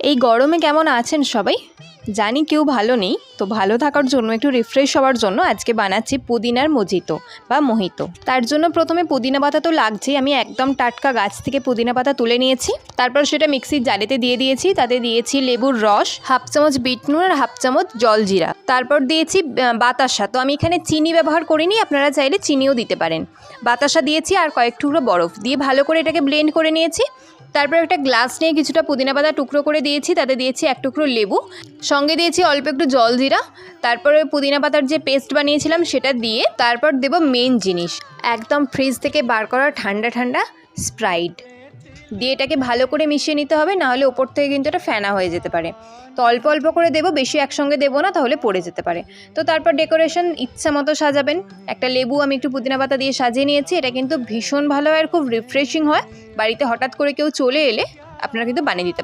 এই গরমে কেমন আছেন সবাই? জানি কেউ ভালো নেই, তো ভালো থাকার জন্য একটু রিফ্রেশ হওয়ার জন্য আজকে বানাচ্ছি পুদিনার মোজিতো বা মোহিতো। তার জন্য প্রথমে পুদিনা পাতা তো লাগছেই। আমি একদম টাটকা গাছ থেকে পুদিনা পাতা তুলে নিয়েছি, তারপর সেটা মিক্সির জারেতে দিয়ে দিয়েছি। তাতে দিয়েছি লেবুর রস, হাফ চামচ বিট নুন আর হাফ চামচ জলজিরা, তারপর দিয়েছি বাতাসা। তো আমি এখানে চিনি ব্যবহার করিনি, আপনারা চাইলে চিনিও দিতে পারেন। বাতাসা দিয়েছি আর কয়েক টুকরো বরফ দিয়ে ভালো করে এটাকে ব্লেন্ড করে নিয়েছি। তারপর একটা গ্লাস নিয়ে কিছুটা পুদিনা পাতা টুকরো করে দিয়েছি, তাতে দিয়েছি এক টুকরো লেবু, সঙ্গে দিয়েছি অল্প একটু জলজিরা। তারপরে পুদিনা পাতার যে পেস্ট বানিয়েছিলাম সেটা দিয়ে তারপর দেব মেন জিনিস, একদম ফ্রিজ থেকে বার করা ঠান্ডা ঠান্ডা স্প্রাইট দিয়ে এটাকে ভালো করে মিশিয়ে নিতে হবে, নাহলে ওপর থেকে কিন্তু এটা ফেনা হয়ে যেতে পারে। তো অল্প অল্প করে দেবো, বেশি একসঙ্গে দেবো না, তাহলে পড়ে যেতে পারে। তো তারপর ডেকোরেশন ইচ্ছা মতো সাজাবেন। একটা লেবু আমি একটু পুদিনা পাতা দিয়ে সাজিয়ে নিয়েছি। এটা কিন্তু ভীষণ ভালো হয় আর খুব রিফ্রেশিং হয়। বাড়িতে হঠাৎ করে কেউ চলে এলে আপনারা কিন্তু বানিয়ে দিতে পারেন।